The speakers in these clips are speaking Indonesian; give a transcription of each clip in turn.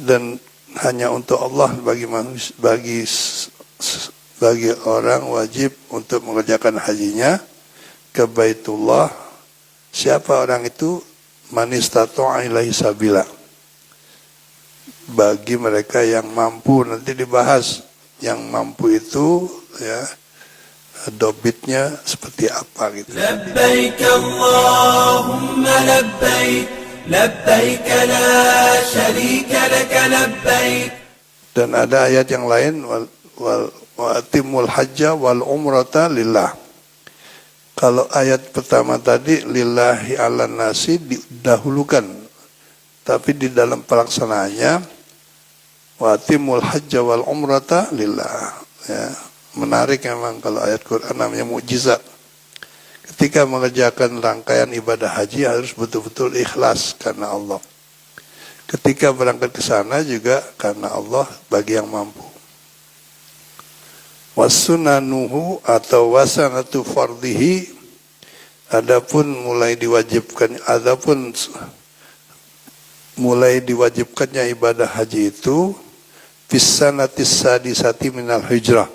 dan hanya untuk Allah bagi orang wajib untuk mengerjakan hajinya ke Baitullah. Siapa orang itu? Man istata'a ilaihi sabila. Bagi mereka yang mampu, nanti dibahas yang mampu itu ya, dobitnya seperti apa gitu. Labbaik Allahumma labbaik, labbaik la syarika laka labbaik. Dan ada ayat yang lain, wa atimul hajja wal umrata lillah. Kalau ayat pertama tadi lillahi ala nasi didahulukan, tapi di dalam pelaksanaannya wa atimul hajja wal umrata lillah ya. Menarik memang kalau ayat Quran namanya mukjizat. Ketika mengerjakan rangkaian ibadah haji harus betul-betul ikhlas karena Allah. Ketika berangkat ke sana juga karena Allah bagi yang mampu. Wasunanuhu atau wasanatu fardhihi, adapun mulai diwajibkannya ibadah haji itu fisanatis sadisati minal hijrah,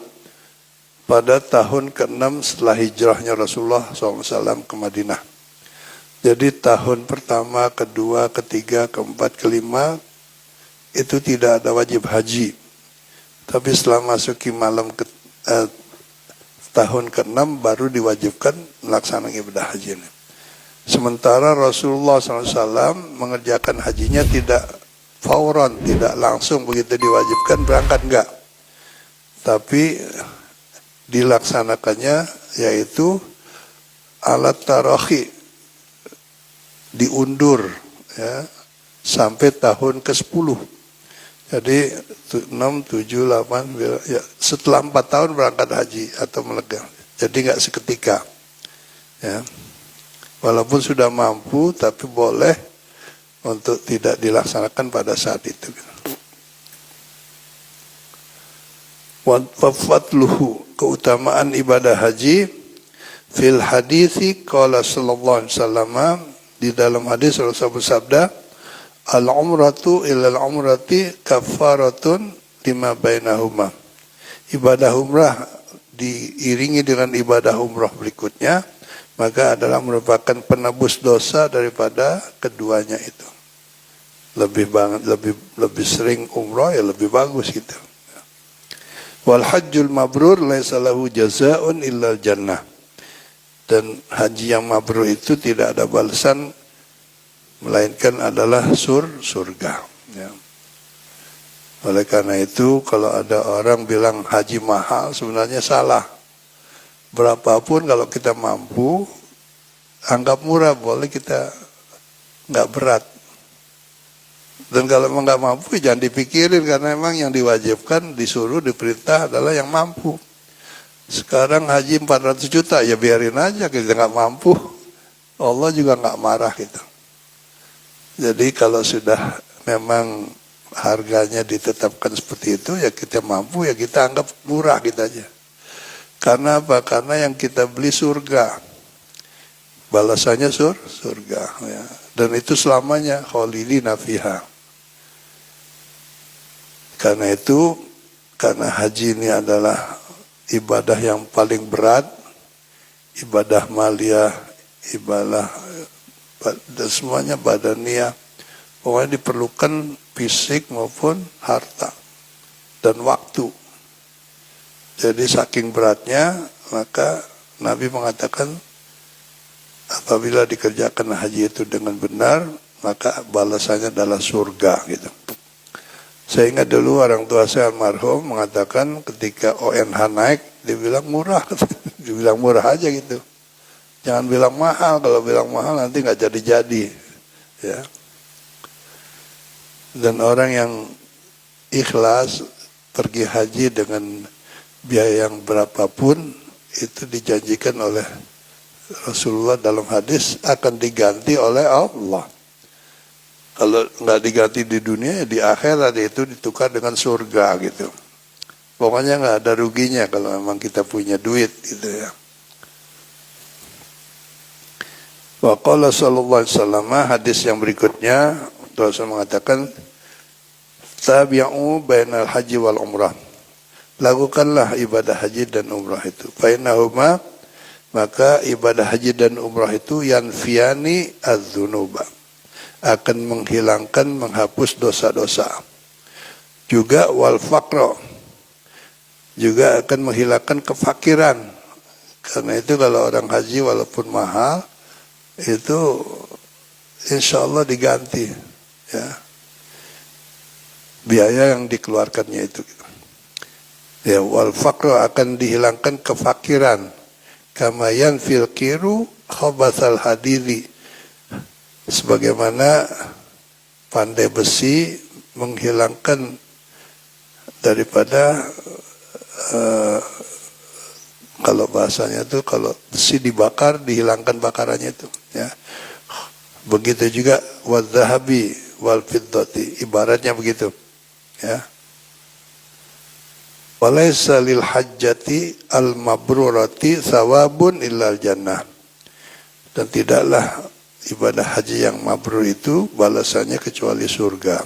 pada tahun ke-6 setelah hijrahnya Rasulullah SAW ke Madinah. Jadi tahun pertama, kedua, ketiga, keempat, kelima itu tidak ada wajib haji. Tapi setelah masuki tahun ke-6 baru diwajibkan melaksanakan ibadah haji ini. Sementara Rasulullah SAW mengerjakan hajinya tidak fauran, tidak langsung begitu diwajibkan berangkat, enggak. Tapi dilaksanakannya yaitu alat tarakhi, diundur ya, sampai tahun ke-10. Jadi 6, 7, 8 ya, setelah 4 tahun berangkat haji atau melegang. Jadi enggak seketika ya. Walaupun sudah mampu tapi boleh untuk tidak dilaksanakan pada saat itu. Wafatluhu, keutamaan ibadah haji fil hadithi qala sallallahu alaihi wasallam, di dalam hadis Rasulullah bersabda, al umratu ilal umrati kafaratun lima bainahuma. Ibadah umrah diiringi dengan ibadah umrah berikutnya, maka adalah merupakan penebus dosa daripada keduanya itu. Lebih sering umrah ya lebih bagus gitu. Wal hajjul mabrur laisa lahu jazaa'un illal jannah. Dan haji yang mabrur itu tidak ada balasan melainkan adalah surga ya. Oleh karena itu kalau ada orang bilang haji mahal, sebenarnya salah. Berapapun kalau kita mampu, anggap murah, boleh kita nggak berat. Dan kalau memang nggak mampu, jangan dipikirin, karena memang yang diwajibkan, disuruh, diperintah adalah yang mampu. Sekarang haji 400 juta, ya biarin aja, kita nggak mampu. Allah juga nggak marah gitu. Jadi kalau sudah memang harganya ditetapkan seperti itu, ya kita mampu, ya kita anggap murah gitu aja. Karena apa? Karena yang kita beli surga. Balasannya surga ya. Dan itu selamanya khalidina fiha. Karena itu, karena haji ini adalah ibadah yang paling berat, ibadah maliyah, ibadah dan semuanya badaniyah, pokoknya diperlukan fisik maupun harta dan waktu. Jadi saking beratnya, maka Nabi mengatakan apabila dikerjakan haji itu dengan benar, maka balasannya adalah surga gitu. Saya ingat dulu orang tua saya almarhum mengatakan ketika ONH naik, dibilang murah, dibilang murah aja gitu. Jangan bilang mahal, kalau bilang mahal nanti nggak jadi-jadi, ya. Dan orang yang ikhlas pergi haji dengan biaya yang berapapun itu dijanjikan oleh Rasulullah dalam hadis akan diganti oleh Allah. Kalau nggak diganti di dunia, ya di akhirat itu ditukar dengan surga gitu. Pokoknya nggak ada ruginya kalau memang kita punya duit gitu ya. Wa qala sallallahu alaihi wasallam, hadis yang berikutnya Rasul mengatakan tabi'u bainal haji wal umrah. Lakukanlah ibadah haji dan umrah itu. Fa innahuma, maka ibadah haji dan umrah itu yanfiyani adz-dzunuba, akan menghilangkan, menghapus dosa-dosa. Juga wal faqra, juga akan menghilangkan kefakiran. Karena itu kalau orang haji walaupun mahal itu insya Allah diganti, ya, biaya yang dikeluarkannya itu. Ya, wal faqra, akan dihilangkan kefakiran. Kama yanfil kiru khabathal hadidi, sebagaimana pandai besi menghilangkan daripada kalau bahasanya itu, kalau besi dibakar dihilangkan bakarannya itu, ya. Begitu juga wadzahabi wal fiddati, ibaratnya begitu, ya. Walaysa lil hajjati al mabrurati thawabun illal jannah, dan tidaklah ibadah haji yang mabrur itu balasannya kecuali surga.